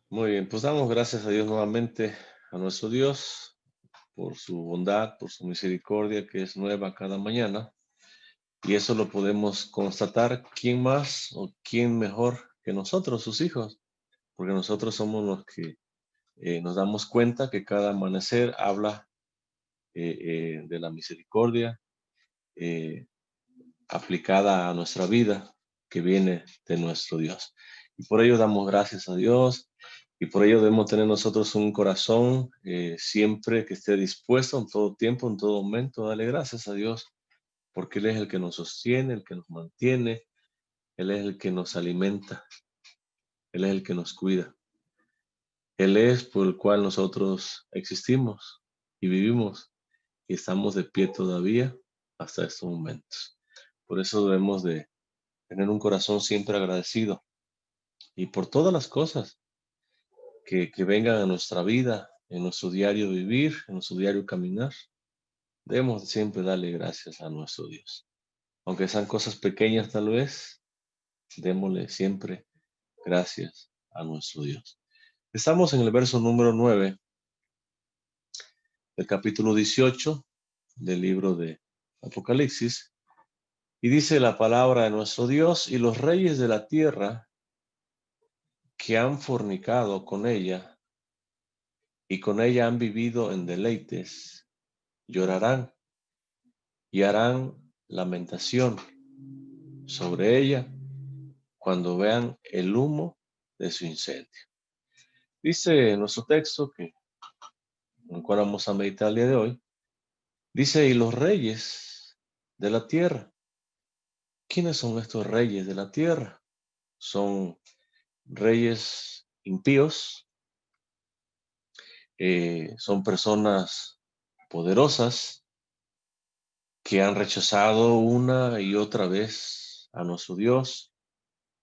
Muy bien, pues damos gracias a Dios nuevamente, a nuestro Dios, por su bondad, por su misericordia que es nueva cada mañana. Y eso lo podemos constatar, ¿quién más o quién mejor que nosotros, sus hijos? Porque nosotros somos los que nos damos cuenta que cada amanecer habla de la misericordia eh, aplicada a nuestra vida que viene de nuestro Dios. Y por ello damos gracias a Dios y por ello debemos tener nosotros un corazón siempre que esté dispuesto en todo tiempo, en todo momento, a darle gracias a Dios, porque Él es el que nos sostiene, el que nos mantiene, Él es el que nos alimenta, Él es el que nos cuida. Él es por el cual nosotros existimos y vivimos y estamos de pie todavía hasta estos momentos. Por eso debemos de tener un corazón siempre agradecido y por todas las cosas que vengan a nuestra vida, en nuestro diario vivir, en nuestro diario caminar. Debemos siempre darle gracias a nuestro Dios. Aunque sean cosas pequeñas tal vez, démosle siempre gracias a nuestro Dios. Estamos en el verso número 9 del capítulo 18 del libro de Apocalipsis. Y dice la palabra de nuestro Dios: y los reyes de la tierra que han fornicado con ella y con ella han vivido en deleites, llorarán y harán lamentación sobre ella cuando vean el humo de su incendio. Dice nuestro texto, que en el cual vamos a meditar el día de hoy, dice: y los reyes de la tierra. ¿Quiénes son estos reyes de la tierra? Son reyes impíos, son personas poderosas que han rechazado una y otra vez a nuestro Dios,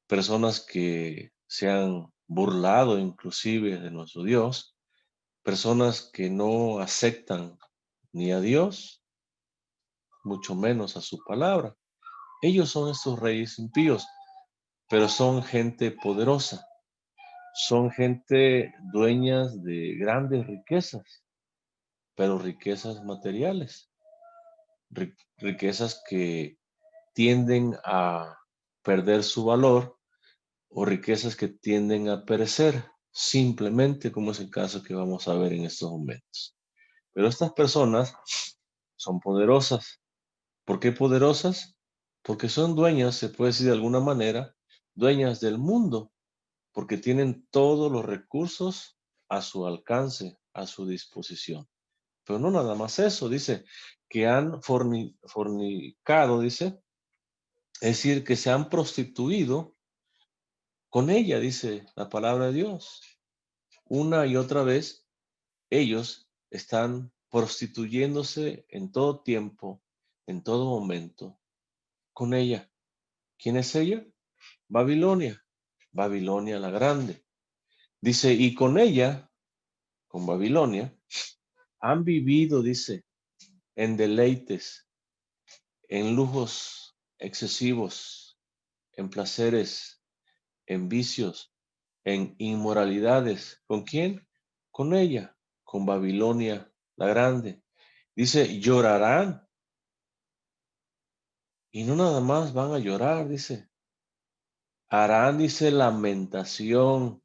personas que se han burlado inclusive de nuestro Dios, personas que no aceptan ni a Dios, mucho menos a su palabra. Ellos son estos reyes impíos, pero son gente poderosa, son gente dueñas de grandes riquezas, pero riquezas materiales, riquezas que tienden a perder su valor o riquezas que tienden a perecer, simplemente como es el caso que vamos a ver en estos momentos. Pero estas personas son poderosas. ¿Por qué poderosas? Porque son dueñas, se puede decir de alguna manera, dueñas del mundo, porque tienen todos los recursos a su alcance, a su disposición. Pero no nada más eso, dice que han fornicado, dice, es decir, que se han prostituido con ella, dice la palabra de Dios. Una y otra vez, ellos están prostituyéndose en todo tiempo, en todo momento, con ella. ¿Quién es ella? Babilonia, Babilonia la grande. Dice, y con ella, con Babilonia, han vivido, dice, en deleites, en lujos excesivos, en placeres, en vicios, en inmoralidades. ¿Con quién? Con ella, con Babilonia la grande. Dice, llorarán. Y no nada más van a llorar, dice. Harán, dice, lamentación.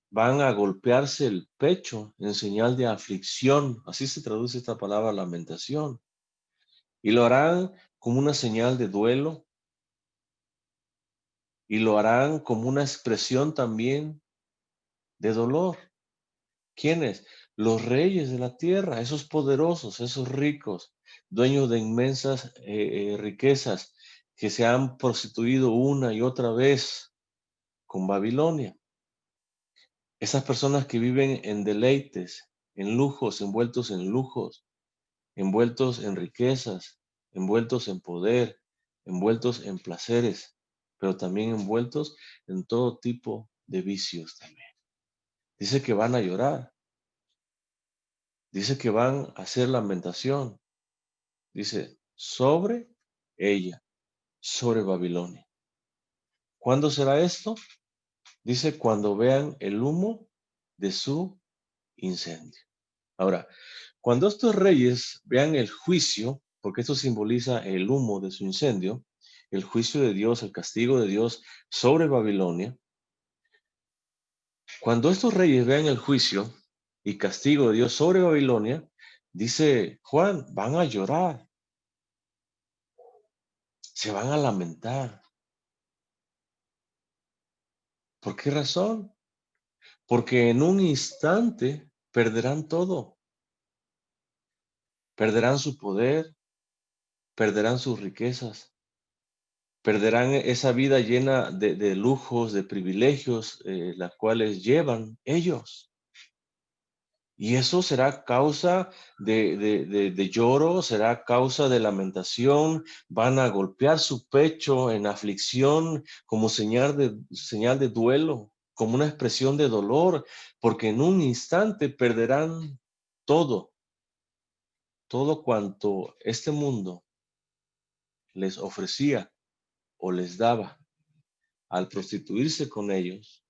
Van a golpearse el pecho en señal de aflicción. Así se traduce esta palabra lamentación. Y lo harán como una señal de duelo. Y lo harán como una expresión también de dolor. ¿Quiénes? Los reyes de la tierra, esos poderosos, esos ricos, dueños de inmensas riquezas, que se han prostituido una y otra vez con Babilonia. Esas personas que viven en deleites, en lujos, envueltos en riquezas, envueltos en poder, envueltos en placeres, pero también envueltos en todo tipo de vicios también. Dice que van a llorar, dice que van a hacer lamentación, dice sobre ella, sobre Babilonia. ¿Cuándo será esto? Dice, cuando vean el humo de su incendio. Ahora, cuando estos reyes vean el juicio, porque esto simboliza el humo de su incendio, el juicio de Dios, el castigo de Dios sobre Babilonia, cuando estos reyes vean el juicio y castigo de Dios sobre Babilonia, dice Juan, van a llorar, se van a lamentar. ¿Por qué razón? Porque en un instante perderán todo, perderán su poder, perderán sus riquezas, perderán esa vida llena de lujos, de privilegios, las cuales llevan ellos. Y eso será causa de lloro, será causa de lamentación, van a golpear su pecho en aflicción como señal de duelo, como una expresión de dolor, porque en un instante perderán todo, todo cuanto este mundo les ofrecía o les daba al prostituirse con ellos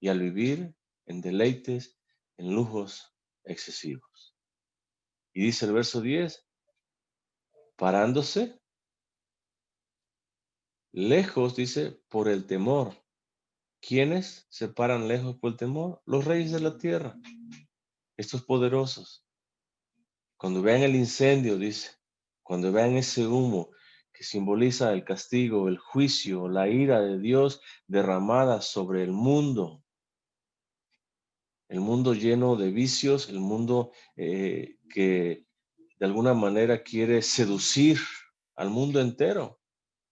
y al vivir en deleites, en lujos excesivos. Y dice el verso 10, parándose lejos, dice, por el temor. ¿Quiénes se paran lejos por el temor? Los reyes de la tierra, estos poderosos. Cuando vean el incendio, dice, cuando vean ese humo que simboliza el castigo, el juicio, la ira de Dios derramada sobre el mundo lleno de vicios, el mundo que de alguna manera quiere seducir al mundo entero,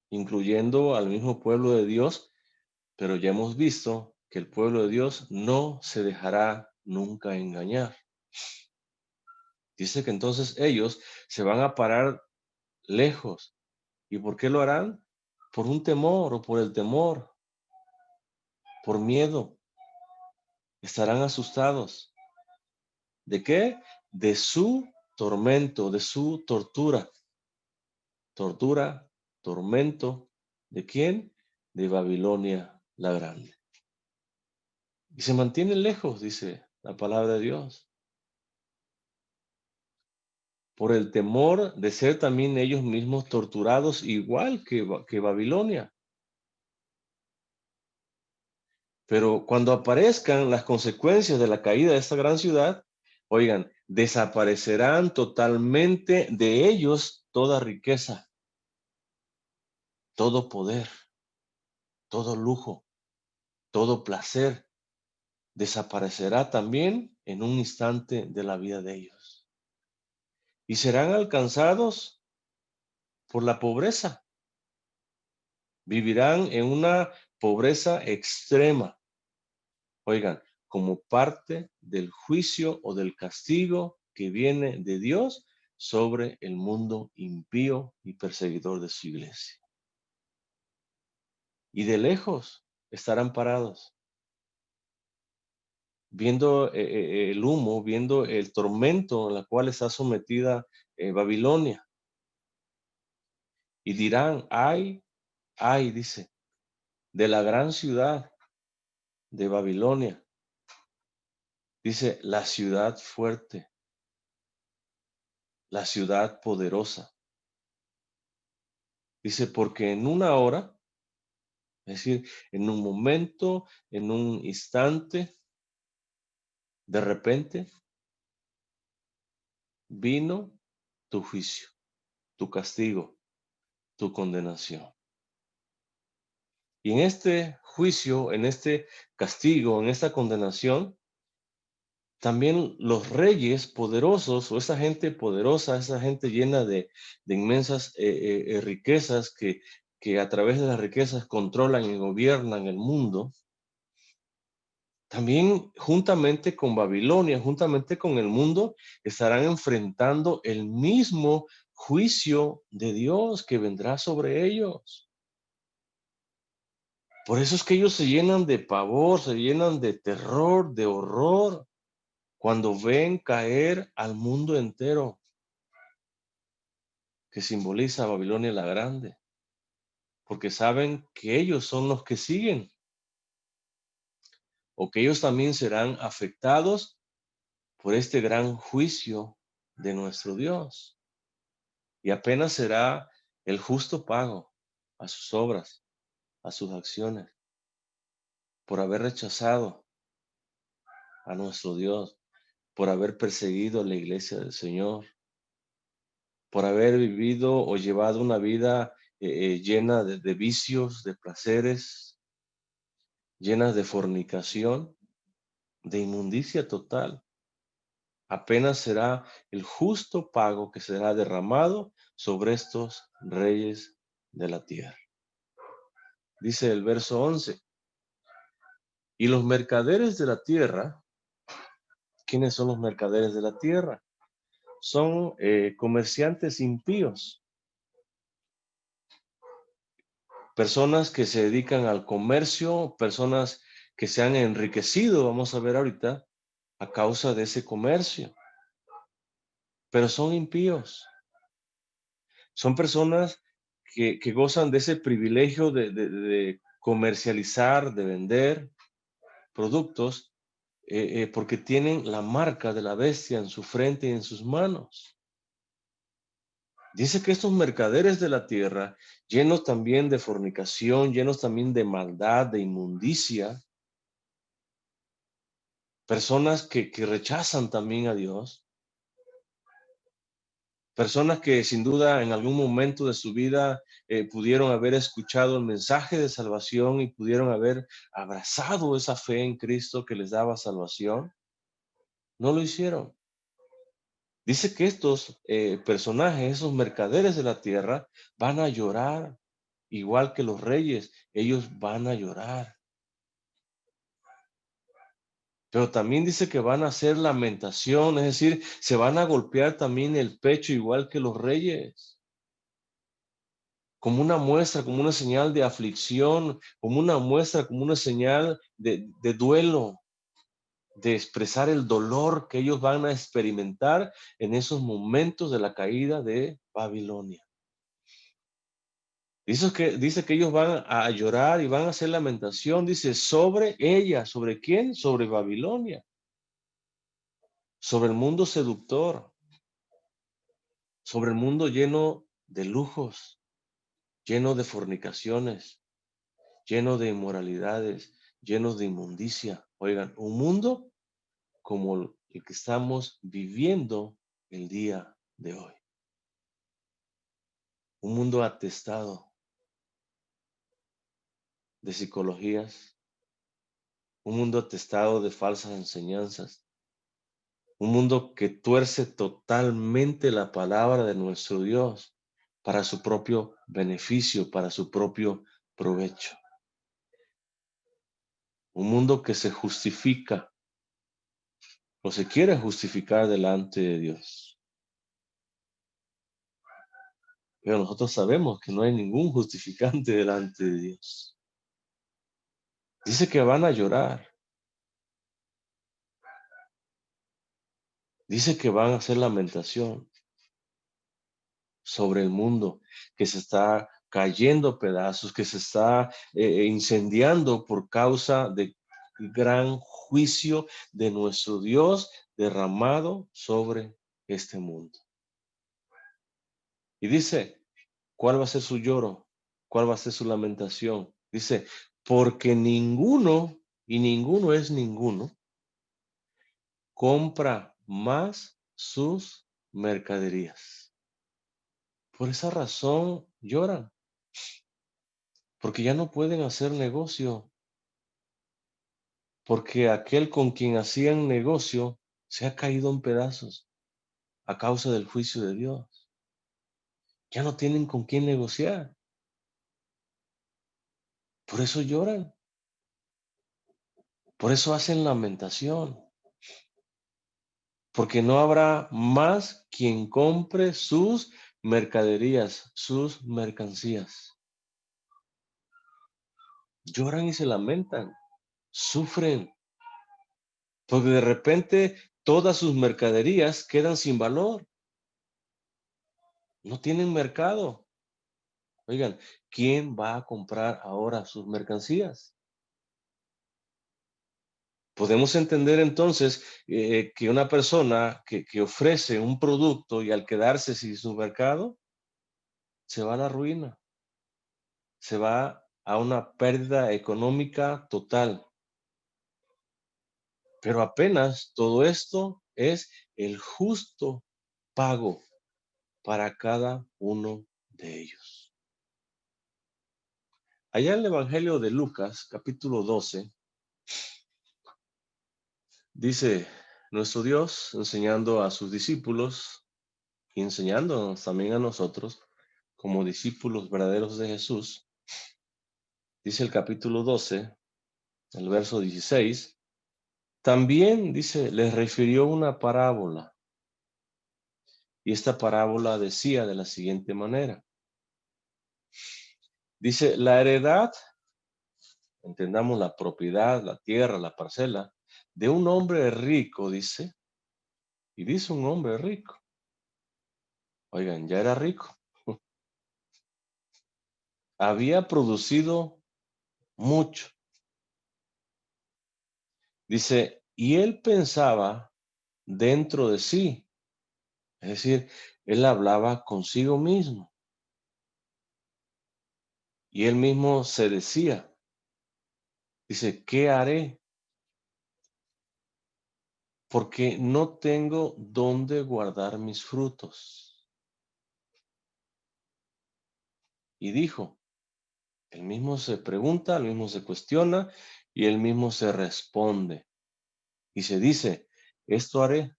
incluyendo al mismo pueblo de Dios, pero ya hemos visto que el pueblo de Dios no se dejará nunca engañar. Dice que entonces ellos se van a parar lejos. ¿Y por qué lo harán? Por un temor o por el temor, por miedo. Estarán asustados. ¿De qué? De su tormento, de su tortura. Tortura, tormento. ¿De quién? De Babilonia la Grande. Y se mantienen lejos, dice la palabra de Dios, por el temor de ser también ellos mismos torturados igual que Babilonia. Pero cuando aparezcan las consecuencias de la caída de esta gran ciudad, oigan, desaparecerán totalmente de ellos toda riqueza, todo poder, todo lujo, todo placer. Desaparecerá también en un instante de la vida de ellos. Y serán alcanzados por la pobreza. Vivirán en una pobreza extrema. Oigan, como parte del juicio o del castigo que viene de Dios sobre el mundo impío y perseguidor de su iglesia. Y de lejos estarán parados, viendo el humo, viendo el tormento en la cual está sometida Babilonia. Y dirán, ay, dice, de la gran ciudad de Babilonia. Dice, la ciudad fuerte, la ciudad poderosa. Dice, porque en una hora, es decir, en un momento, en un instante, de repente, vino tu juicio, tu castigo, tu condenación. Y en este juicio, en este castigo, en esta condenación, también los reyes poderosos o esa gente poderosa, esa gente llena de inmensas riquezas que a través de las riquezas controlan y gobiernan el mundo, también juntamente con Babilonia, juntamente con el mundo, estarán enfrentando el mismo juicio de Dios que vendrá sobre ellos. Por eso es que ellos se llenan de pavor, se llenan de terror, de horror, cuando ven caer al mundo entero, que simboliza a Babilonia la Grande, porque saben que ellos son los que siguen. o que ellos también serán afectados por este gran juicio de nuestro Dios. Y apenas será el justo pago a sus obras, a sus acciones, por haber rechazado a nuestro Dios, por haber perseguido a la iglesia del Señor, por haber vivido o llevado una vida llena de vicios, de placeres, llenas de fornicación, de inmundicia total. Apenas será el justo pago que será derramado sobre estos reyes de la tierra. Dice el verso 11, y los mercaderes de la tierra, ¿quiénes son los mercaderes de la tierra? Son comerciantes impíos, personas que se dedican al comercio, personas que se han enriquecido, vamos a ver ahorita, a causa de ese comercio, pero son impíos. Son personas que gozan de ese privilegio de comercializar, de vender productos, porque tienen la marca de la bestia en su frente y en sus manos. Dice que estos mercaderes de la tierra, llenos también de fornicación, llenos también de maldad, de inmundicia, personas que rechazan también a Dios, personas que sin duda en algún momento de su vida pudieron haber escuchado el mensaje de salvación y pudieron haber abrazado esa fe en Cristo que les daba salvación, no lo hicieron. Dice que estos personajes, esos mercaderes de la tierra, van a llorar, igual que los reyes, ellos van a llorar. Pero también dice que van a hacer lamentación, es decir, se van a golpear también el pecho, igual que los reyes. Como una muestra, como una señal de aflicción, como una muestra, como una señal de duelo, de expresar el dolor que ellos van a experimentar en esos momentos de la caída de Babilonia. Dice que ellos van a llorar y van a hacer lamentación, dice, sobre ella, ¿sobre quién? Sobre Babilonia, sobre el mundo seductor, sobre el mundo lleno de lujos, lleno de fornicaciones, lleno de inmoralidades, lleno de inmundicia. Oigan, un mundo como el que estamos viviendo el día de hoy. Un mundo atestado de psicologías, un mundo atestado de falsas enseñanzas, un mundo que tuerce totalmente la palabra de nuestro Dios para su propio beneficio, para su propio provecho. Un mundo que se justifica o se quiere justificar delante de Dios. Pero nosotros sabemos que no hay ningún justificante delante de Dios. Dice que van a llorar. Dice que van a hacer lamentación sobre el mundo que se está cayendo a pedazos, que se está incendiando por causa del gran juicio de nuestro Dios derramado sobre este mundo. Y dice, ¿cuál va a ser su lloro? ¿Cuál va a ser su lamentación? Dice, porque ninguno, y ninguno es ninguno, compra más sus mercaderías. Por esa razón lloran, porque ya no pueden hacer negocio, porque aquel con quien hacían negocio se ha caído en pedazos a causa del juicio de Dios. Ya no tienen con quién negociar. Por eso lloran, por eso hacen lamentación, porque no habrá más quien compre sus mercaderías, sus mercancías. Lloran y se lamentan, sufren, porque de repente todas sus mercaderías quedan sin valor, no tienen mercado. Oigan, ¿quién va a comprar ahora sus mercancías? Podemos entender entonces que una persona que ofrece un producto y al quedarse sin su mercado, se va a la ruina, se va a una pérdida económica total. Pero apenas todo esto es el justo pago para cada uno de ellos. Allá en el Evangelio de Lucas, capítulo 12, dice nuestro Dios enseñando a sus discípulos y enseñándonos también a nosotros como discípulos verdaderos de Jesús. Dice el capítulo 12, el verso 16, también dice, les refirió una parábola. Y esta parábola decía de la siguiente manera. Dice, la heredad, entendamos la propiedad, la tierra, la parcela, de un hombre rico, dice, y dice un hombre rico. Oigan, ya era rico. Había producido mucho. Dice, y él pensaba dentro de sí, es decir, él hablaba consigo mismo. Y él mismo se decía, dice, ¿qué haré? Porque no tengo dónde guardar mis frutos. Y dijo, él mismo se pregunta, él mismo se cuestiona y él mismo se responde. Y se dice, esto haré.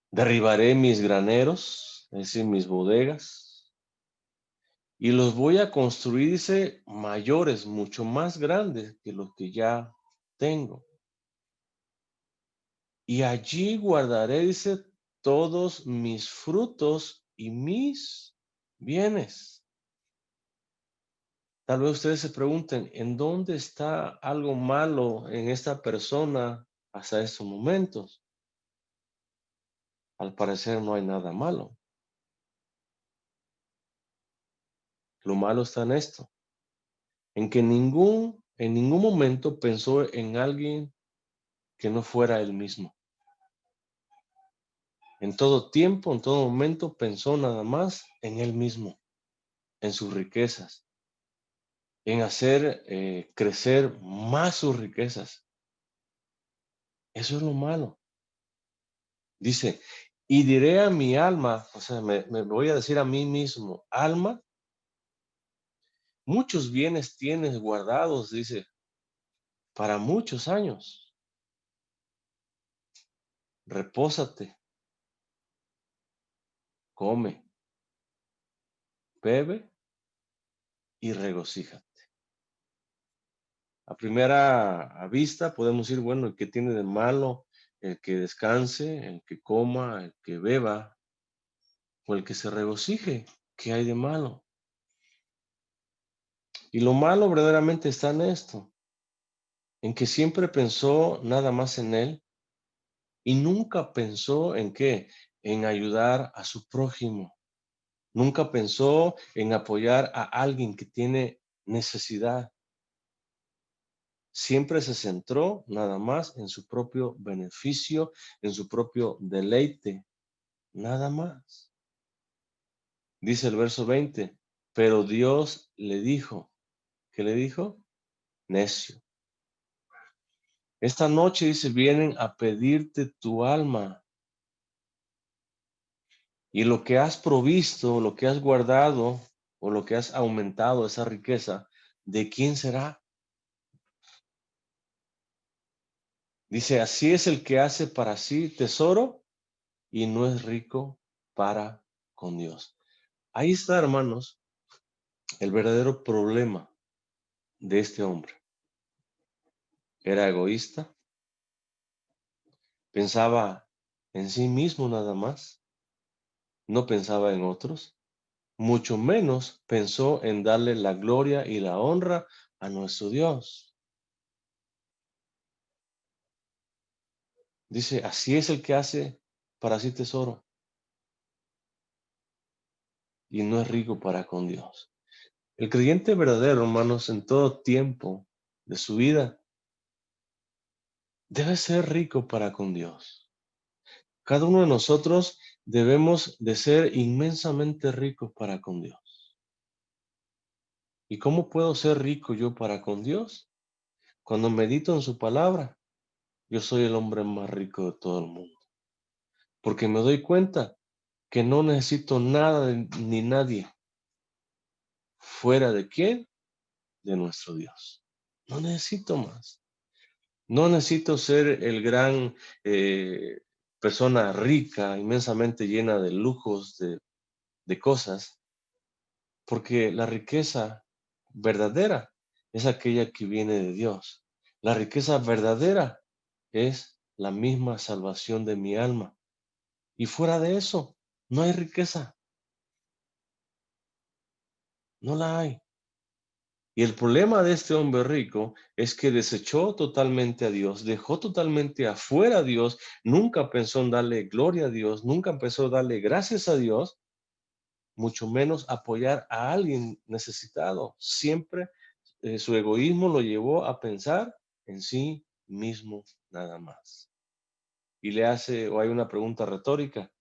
Derribaré mis graneros, es decir, mis bodegas, y los voy a construir, dice, mayores, mucho más grandes que los que ya tengo. Y allí guardaré, dice, todos mis frutos y mis bienes. Tal vez ustedes se pregunten, ¿en dónde está algo malo en esta persona hasta estos momentos? Al parecer no hay nada malo. Lo malo está en esto, en que en ningún momento pensó en alguien que no fuera él mismo. En todo tiempo, en todo momento pensó nada más en él mismo, en sus riquezas, en hacer crecer más sus riquezas. Eso es lo malo. Dice, y diré a mi alma, o sea, me voy a decir a mí mismo, alma, muchos bienes tienes guardados, dice, para muchos años. Repósate, come, bebe y regocíjate. A primera vista podemos decir, bueno, ¿qué tiene de malo el que descanse, el que coma, el que beba o el que se regocije? ¿Qué hay de malo? Y lo malo verdaderamente está en esto, en que siempre pensó nada más en él y nunca pensó en qué, en ayudar a su prójimo. Nunca pensó en apoyar a alguien que tiene necesidad. Siempre se centró nada más en su propio beneficio, en su propio deleite, nada más. Dice el verso 20, pero Dios le dijo, ¿qué le dijo? Necio. Esta noche, dice, vienen a pedirte tu alma y lo que has provisto, lo que has guardado o lo que has aumentado esa riqueza, ¿de quién será? Dice, así es el que hace para sí tesoro y no es rico para con Dios. Ahí está, hermanos, el verdadero problema de este hombre. Era egoísta, pensaba en sí mismo nada más, no pensaba en otros, mucho menos pensó en darle la gloria y la honra a nuestro Dios. Dice, así es el que hace para sí tesoro y no es rico para con Dios. El creyente verdadero, hermanos, en todo tiempo de su vida, debe ser rico para con Dios. Cada uno de nosotros debemos de ser inmensamente ricos para con Dios. ¿Y cómo puedo ser rico yo para con Dios? Cuando medito en su palabra, yo soy el hombre más rico de todo el mundo. Porque me doy cuenta que no necesito nada ni nadie fuera de quién, de nuestro Dios. No necesito más. No necesito ser el gran persona rica, inmensamente llena de lujos, de cosas, porque la riqueza verdadera es aquella que viene de Dios. La riqueza verdadera es la misma salvación de mi alma. Y fuera de eso, no hay riqueza, no la hay. Y el problema de este hombre rico es que desechó totalmente a Dios, dejó totalmente afuera a Dios, nunca pensó en darle gloria a Dios, nunca pensó en darle gracias a Dios, mucho menos apoyar a alguien necesitado. Siempre su egoísmo lo llevó a pensar en sí mismo nada más. Y le hace, o hay una pregunta retórica,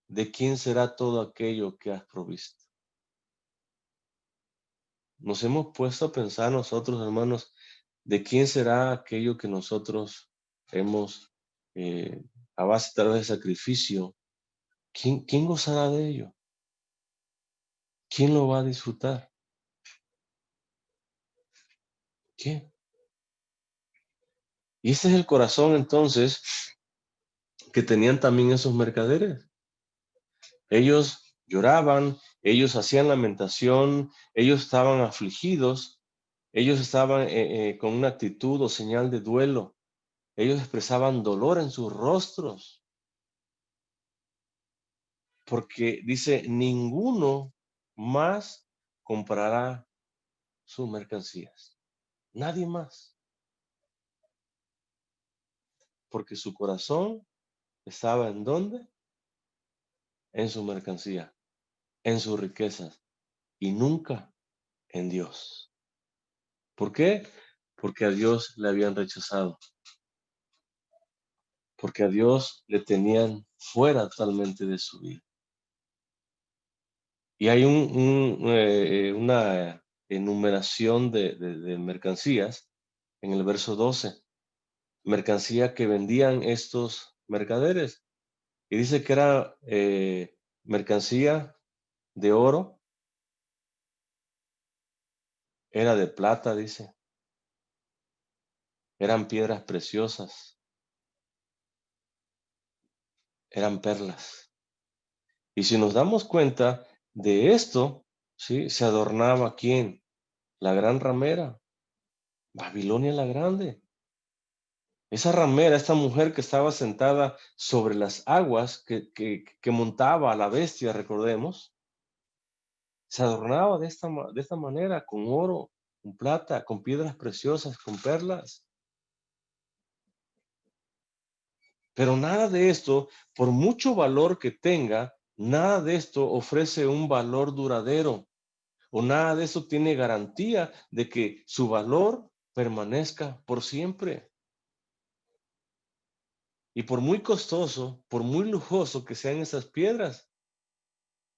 ¿de quién será todo aquello que has provisto? Nos hemos puesto a pensar nosotros, hermanos, ¿de quién será aquello que nosotros hemos, eh, a base tal vez de sacrificio, quién gozará de ello? ¿Quién lo va a disfrutar? ¿Quién? Y ese es el corazón entonces que tenían también esos mercaderes. Ellos lloraban, ellos hacían lamentación, ellos estaban afligidos, ellos estaban con una actitud o señal de duelo, ellos expresaban dolor en sus rostros, porque dice, ninguno más comprará sus mercancías, nadie más, porque su corazón estaba ¿en dónde? En su mercancía, en sus riquezas y nunca en Dios. ¿Por qué? Porque a Dios le habían rechazado, porque a Dios le tenían fuera totalmente de su vida. Y hay una enumeración de mercancías en el verso 12, mercancía que vendían estos mercaderes. Y dice que era mercancía de oro, era de plata, dice, eran piedras preciosas, eran perlas. Y si nos damos cuenta de esto, ¿sí? Se adornaba ¿quién? La gran ramera, Babilonia la Grande. Esa ramera, esta mujer que estaba sentada sobre las aguas, que montaba a la bestia, recordemos, se adornaba de esta manera, con oro, con plata, con piedras preciosas, con perlas. Pero nada de esto, por mucho valor que tenga, nada de esto ofrece un valor duradero, o nada de eso tiene garantía de que su valor permanezca por siempre. Y por muy costoso, por muy lujoso que sean esas piedras,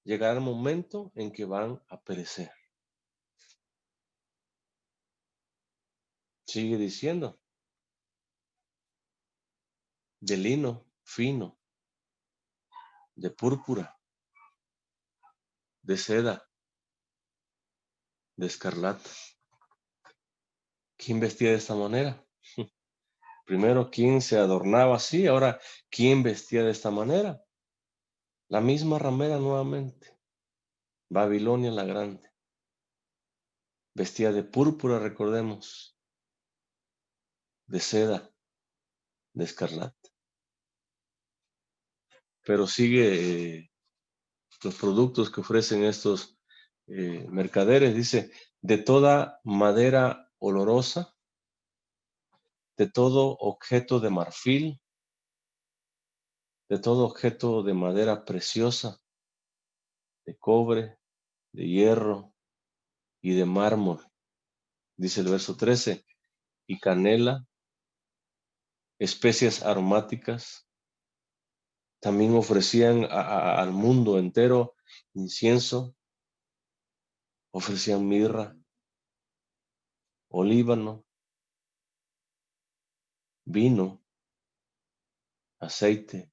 llegará el momento en que van a perecer. Sigue diciendo, de lino fino, de púrpura, de seda, de escarlata. ¿Quién vestía de esta manera? Primero, ¿quién se adornaba así? Ahora, ¿quién vestía de esta manera? La misma ramera nuevamente, Babilonia la Grande. Vestía de púrpura, recordemos, de seda, de escarlata. Pero sigue los productos que ofrecen estos mercaderes, dice, de toda madera olorosa, de todo objeto de marfil, de todo objeto de madera preciosa, de cobre, de hierro y de mármol, dice el verso 13, y canela especias aromáticas. También ofrecían al mundo entero incienso, ofrecían mirra, olíbano, vino, aceite,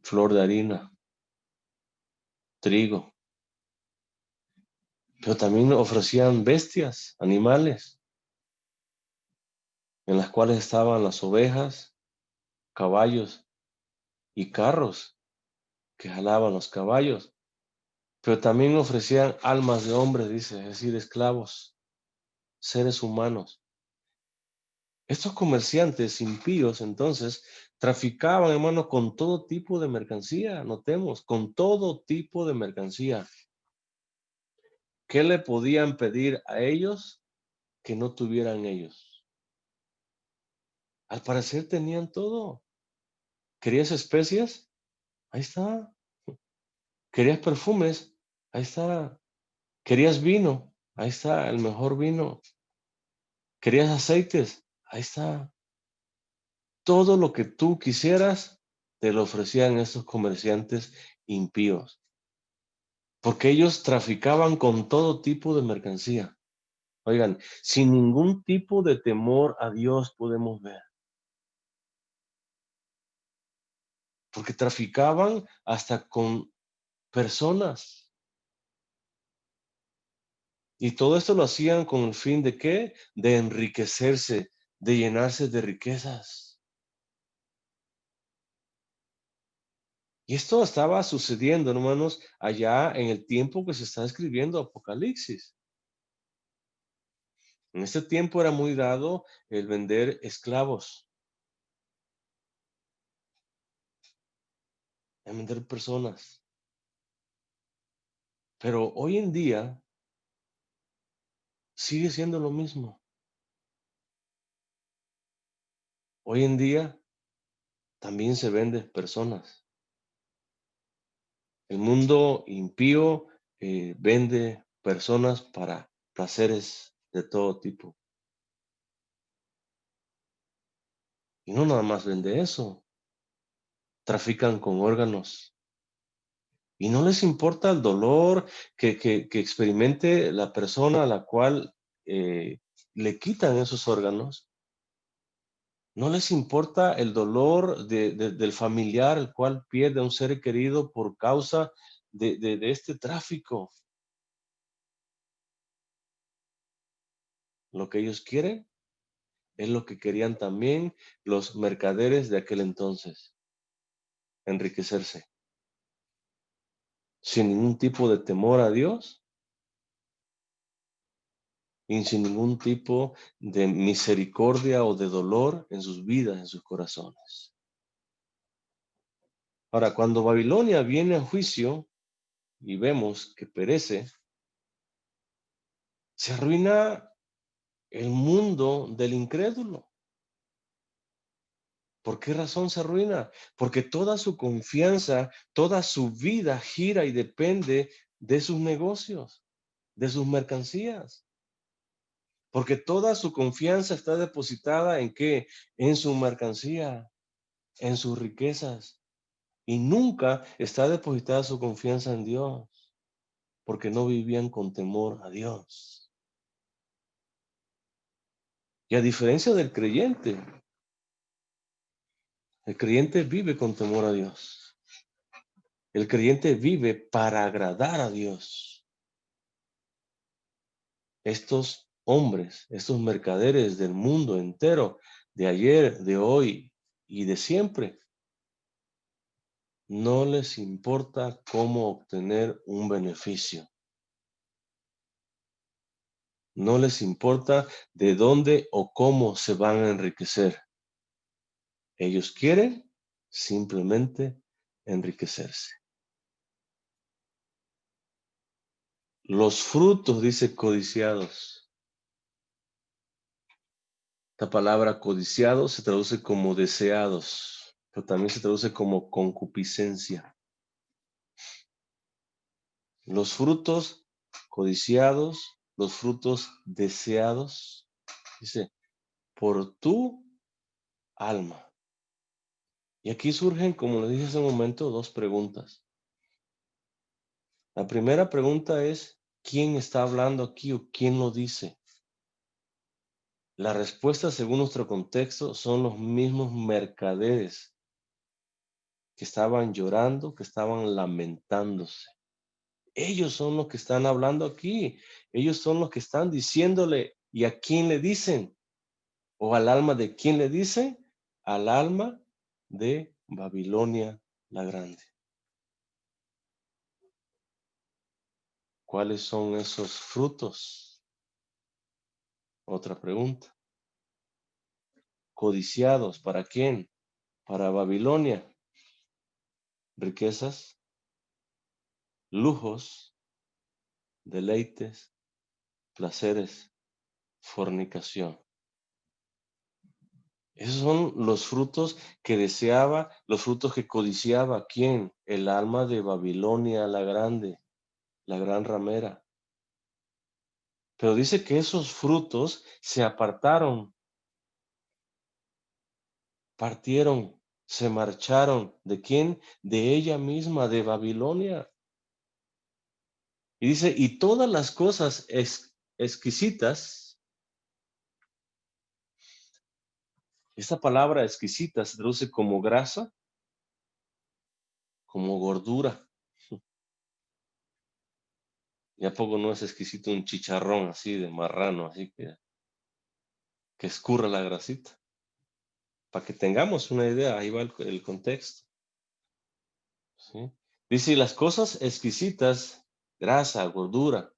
flor de harina, trigo. Pero también ofrecían bestias, animales, en las cuales estaban las ovejas, caballos y carros que jalaban los caballos. Pero también ofrecían almas de hombres, dice, es decir, esclavos, seres humanos. Estos comerciantes impíos, entonces, traficaban, hermano, con todo tipo de mercancía, notemos, con todo tipo de mercancía. ¿Qué le podían pedir a ellos que no tuvieran ellos? Al parecer tenían todo. ¿Querías especias? Ahí está. ¿Querías perfumes? Ahí está. ¿Querías vino? Ahí está, el mejor vino. ¿Querías aceites? Ahí está. Todo lo que tú quisieras, te lo ofrecían estos comerciantes impíos. Porque ellos traficaban con todo tipo de mercancía. Oigan, sin ningún tipo de temor a Dios podemos ver. Porque traficaban hasta con personas. Y todo esto lo hacían con el fin de ¿qué? De enriquecerse, de llenarse de riquezas. Y esto estaba sucediendo, hermanos, allá en el tiempo que se está escribiendo Apocalipsis. En este tiempo era muy dado el vender esclavos, el vender personas. Pero hoy en día sigue siendo lo mismo. Hoy en día también se vende personas. El mundo impío vende personas para placeres de todo tipo. Y no nada más vende eso, trafican con órganos. Y no les importa el dolor que experimente la persona a la cual le quitan esos órganos. No les importa el dolor del familiar, el cual pierde a un ser querido por causa de este tráfico. Lo que ellos quieren es lo que querían también los mercaderes de aquel entonces, enriquecerse, sin ningún tipo de temor a Dios y sin ningún tipo de misericordia o de dolor en sus vidas, en sus corazones. Ahora, cuando Babilonia viene a juicio y vemos que perece, se arruina el mundo del incrédulo. ¿Por qué razón se arruina? Porque toda su confianza, toda su vida gira y depende de sus negocios, de sus mercancías. Porque toda su confianza está depositada en qué? En su mercancía, en sus riquezas. Y nunca está depositada su confianza en Dios, porque no vivían con temor a Dios. Y a diferencia del creyente, el creyente vive con temor a Dios. El creyente vive para agradar a Dios. Estos hombres, estos mercaderes del mundo entero, de ayer, de hoy y de siempre, no les importa cómo obtener un beneficio. No les importa de dónde o cómo se van a enriquecer. Ellos quieren simplemente enriquecerse. Los frutos, dice codiciados. Esta palabra codiciado se traduce como deseados, pero también se traduce como concupiscencia. Los frutos codiciados, los frutos deseados, dice, por tu alma. Y aquí surgen, como le dije hace un momento, dos preguntas. La primera pregunta es, ¿quién está hablando aquí o quién lo dice? La respuesta, según nuestro contexto, son los mismos mercaderes que estaban llorando, que estaban lamentándose. Ellos son los que están hablando aquí. Ellos son los que están diciéndole, ¿y a quién le dicen? ¿O al alma de quién le dicen? Al alma de Babilonia la Grande. ¿Cuáles son esos frutos? Otra pregunta. Codiciados, ¿para quién? Para Babilonia. Riquezas, lujos, deleites, placeres, fornicación. Esos son los frutos que deseaba, los frutos que codiciaba. ¿Quién? El alma de Babilonia la Grande, la gran ramera. Pero dice que esos frutos se apartaron, partieron, se marcharon. ¿De quién? De ella misma, de Babilonia. Y dice, y todas las cosas exquisitas, esta palabra exquisita se traduce como grasa, como gordura. ¿Y a poco no es exquisito un chicharrón así de marrano, así que escurra la grasita? Para que tengamos una idea, ahí va el contexto. ¿Sí? Dice, las cosas exquisitas, grasa, gordura,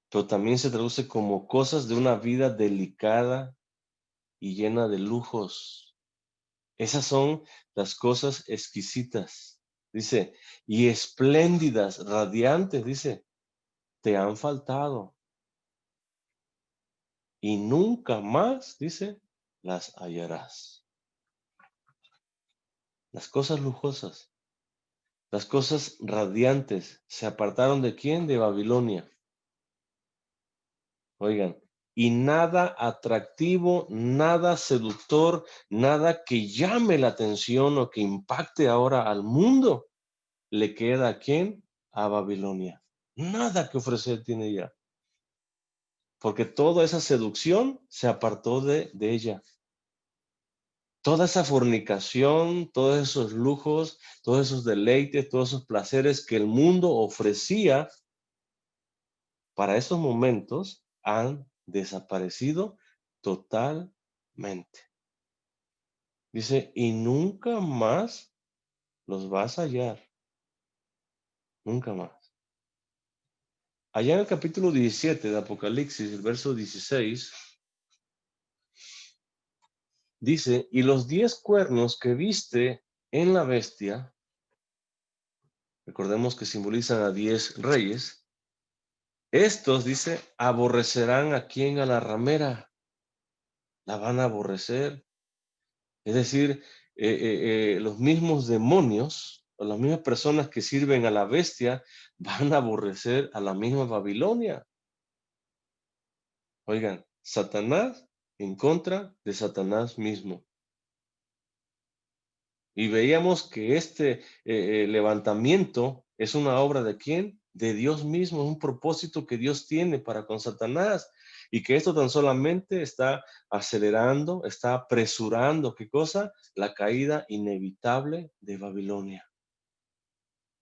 pero también se traduce como cosas de una vida delicada y llena de lujos. Esas son las cosas exquisitas. Dice, y espléndidas, radiantes, dice, te han faltado. Y nunca más, dice, las hallarás. Las cosas lujosas, las cosas radiantes, ¿se apartaron de quién? De Babilonia. Oigan, y nada atractivo, nada seductor, nada que llame la atención o que impacte ahora al mundo, le queda a quién? A Babilonia. Nada que ofrecer tiene ya. Porque toda esa seducción se apartó de ella. Toda esa fornicación, todos esos lujos, todos esos deleites, todos esos placeres que el mundo ofrecía para esos momentos han desaparecido totalmente. Dice, y nunca más los vas a hallar. Nunca más. Allá en el capítulo 17 de Apocalipsis, el verso 16, dice, y los 10 cuernos que viste en la bestia, recordemos que simbolizan a 10 reyes, estos, dice, aborrecerán a quien, a la ramera, la van a aborrecer. Es decir, los mismos demonios o las mismas personas que sirven a la bestia van a aborrecer a la misma Babilonia. Oigan, Satanás en contra de Satanás mismo. Y veíamos que este levantamiento es una obra de quién? De Dios mismo, un propósito que Dios tiene para con Satanás. Y que esto tan solamente está acelerando, está apresurando, ¿qué cosa? La caída inevitable de Babilonia.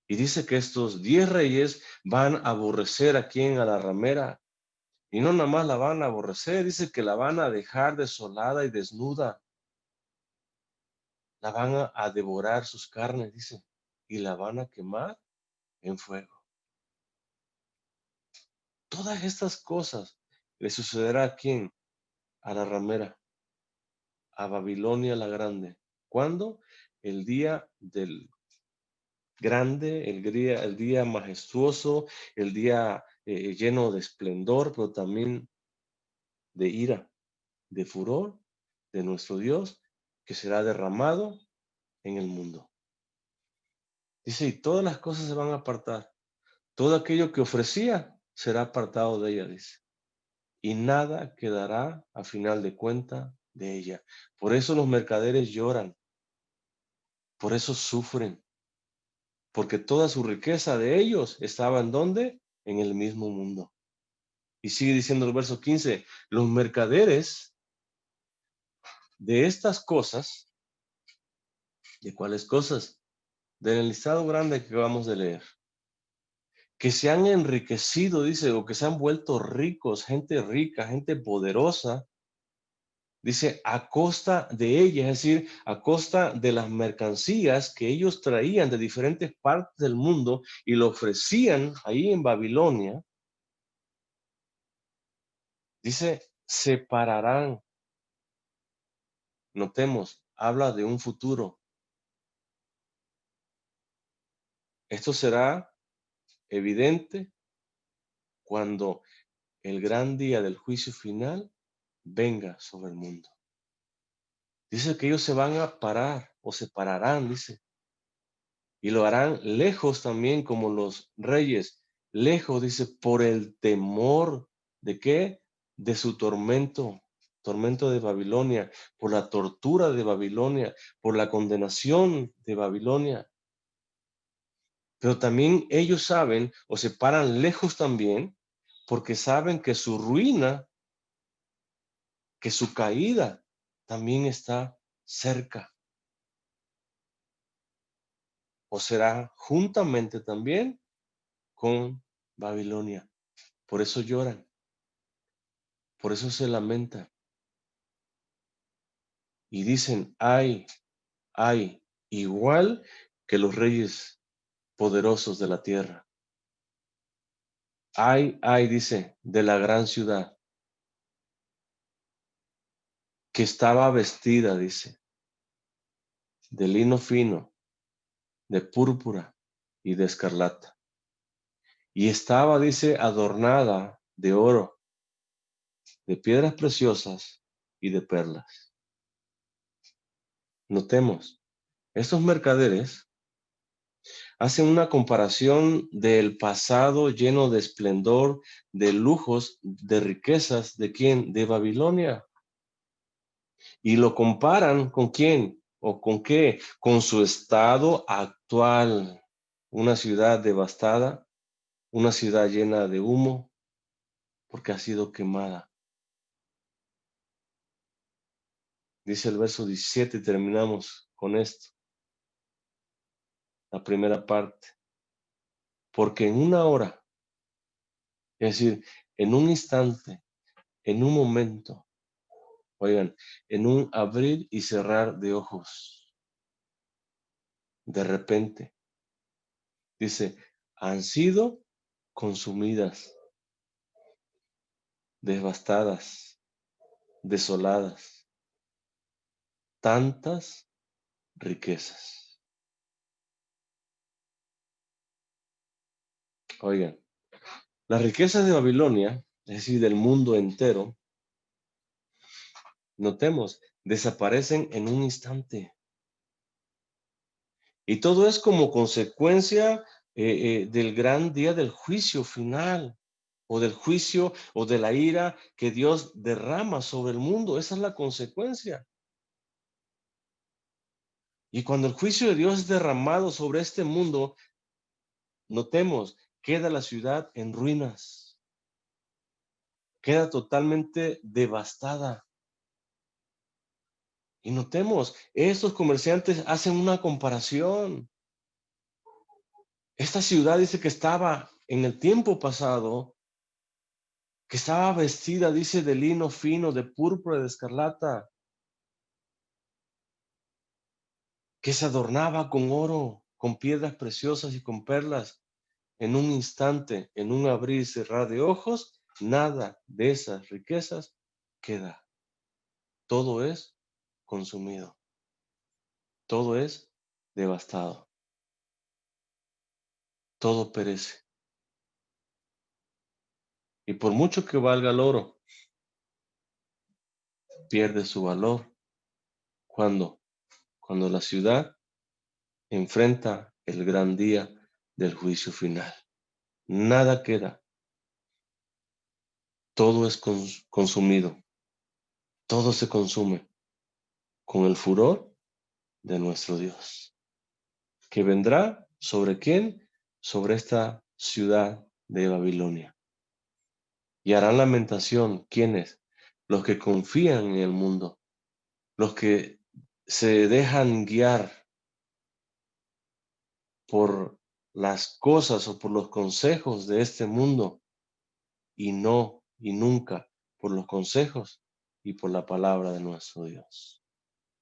Y dice que estos 10 reyes van a aborrecer a quién, a la ramera. Y no nada más la van a aborrecer, dice que la van a dejar desolada y desnuda. La van a devorar sus carnes, dice, y la van a quemar en fuego. Todas estas cosas le sucederá a quién? A la ramera, a Babilonia la Grande. ¿Cuándo? El día del grande, el día majestuoso, el día lleno de esplendor, pero también de ira, de furor de nuestro Dios, que será derramado en el mundo. Dice, y todas las cosas se van a apartar. Todo aquello que ofrecía será apartado de ella, dice. Y nada quedará a final de cuenta de ella. Por eso los mercaderes lloran, por eso sufren, porque toda su riqueza de ellos estaba ¿en dónde? En el mismo mundo. Y sigue diciendo el verso 15, los mercaderes de estas cosas, ¿de cuáles cosas? Del listado grande que acabamos de leer, que se han enriquecido, dice, o que se han vuelto ricos, gente rica, gente poderosa, dice, a costa de ella, es decir, a costa de las mercancías que ellos traían de diferentes partes del mundo y lo ofrecían ahí en Babilonia, dice, separarán. Notemos, habla de un futuro. Esto será evidente cuando el gran día del juicio final venga sobre el mundo. Dice que ellos se van a parar o separarán, dice, y lo harán lejos también como los reyes, lejos, dice, por el temor de qué, de su tormento, tormento de Babilonia, por la tortura de Babilonia, por la condenación de Babilonia. Pero también ellos saben o se paran lejos también porque saben que su ruina, que su caída también está cerca. O será juntamente también con Babilonia. Por eso lloran, por eso se lamentan. Y dicen, ay, igual que los reyes poderosos de la tierra. Ay, dice, de la gran ciudad, que estaba vestida, dice, de lino fino, de púrpura y de escarlata. Y estaba, dice, adornada de oro, de piedras preciosas y de perlas. Notemos, estos mercaderes hacen una comparación del pasado lleno de esplendor, de lujos, de riquezas, ¿de quién? De Babilonia. Y lo comparan con quién o con qué? Con su estado actual. Una ciudad devastada, una ciudad llena de humo, porque ha sido quemada. Dice el verso 17 y terminamos con esto, la primera parte. Porque en una hora, es decir, en un instante, en un momento, oigan, en un abrir y cerrar de ojos, de repente, dice, han sido consumidas, devastadas, desoladas, tantas riquezas. Oigan, las riquezas de Babilonia, es decir, del mundo entero, notemos, desaparecen en un instante. Y todo es como consecuencia del gran día del juicio final, o del juicio, o de la ira que Dios derrama sobre el mundo. Esa es la consecuencia. Y cuando el juicio de Dios es derramado sobre este mundo, notemos, queda la ciudad en ruinas, queda totalmente devastada. Y notemos, estos comerciantes hacen una comparación. Esta ciudad dice que estaba en el tiempo pasado, que estaba vestida, dice, de lino fino, de púrpura, de escarlata, que se adornaba con oro, con piedras preciosas y con perlas. En un instante, en un abrir y cerrar de ojos, nada de esas riquezas queda. Todo es consumido. Todo es devastado. Todo perece. Y por mucho que valga el oro, pierde su valor. ¿Cuándo? Cuando la ciudad enfrenta el gran día del juicio final. Nada queda. Todo es consumido. todo se consume con el furor de nuestro Dios, que vendrá sobre quién, sobre esta ciudad de Babilonia. Y harán lamentación, ¿quiénes? Los que confían en el mundo, los que se dejan guiar por las cosas o por los consejos de este mundo y no y nunca por los consejos y por la palabra de nuestro Dios.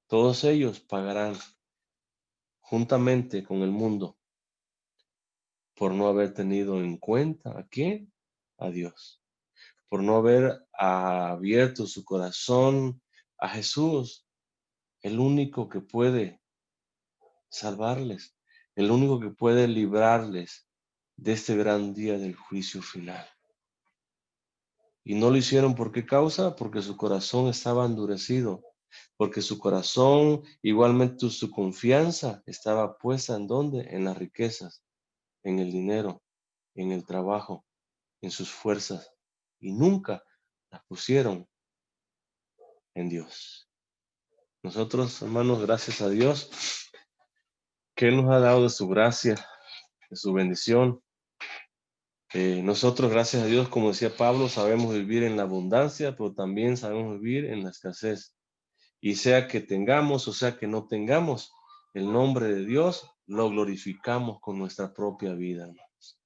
Todos ellos pagarán juntamente con el mundo por no haber tenido en cuenta ¿a quién? A Dios, por no haber abierto su corazón a Jesús, el único que puede salvarles, el único que puede librarles de este gran día del juicio final. Y no lo hicieron ¿por qué causa? Porque su corazón estaba endurecido, porque su corazón, igualmente su confianza estaba puesta ¿en dónde? En las riquezas, en el dinero, en el trabajo, en sus fuerzas, y nunca las pusieron en Dios. Nosotros, hermanos, gracias a Dios, que Él nos ha dado de su gracia, de su bendición. Nosotros, gracias a Dios, como decía Pablo, sabemos vivir en la abundancia, pero también sabemos vivir en la escasez. Y sea que tengamos o sea que no tengamos, el nombre de Dios lo glorificamos con nuestra propia vida, hermanos.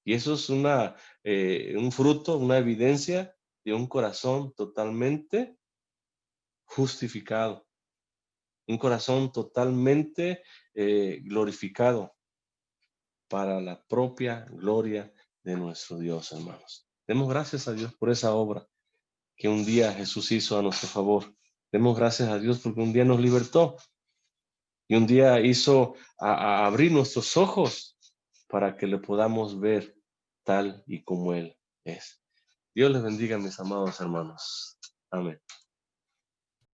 Y eso es un fruto, una evidencia de un corazón totalmente justificado, un corazón totalmente glorificado para la propia gloria de nuestro Dios, hermanos. Demos gracias a Dios por esa obra que un día Jesús hizo a nuestro favor. Demos gracias a Dios porque un día nos libertó y un día hizo a abrir nuestros ojos para que le podamos ver tal y como Él es. Dios les bendiga, mis amados hermanos. Amén.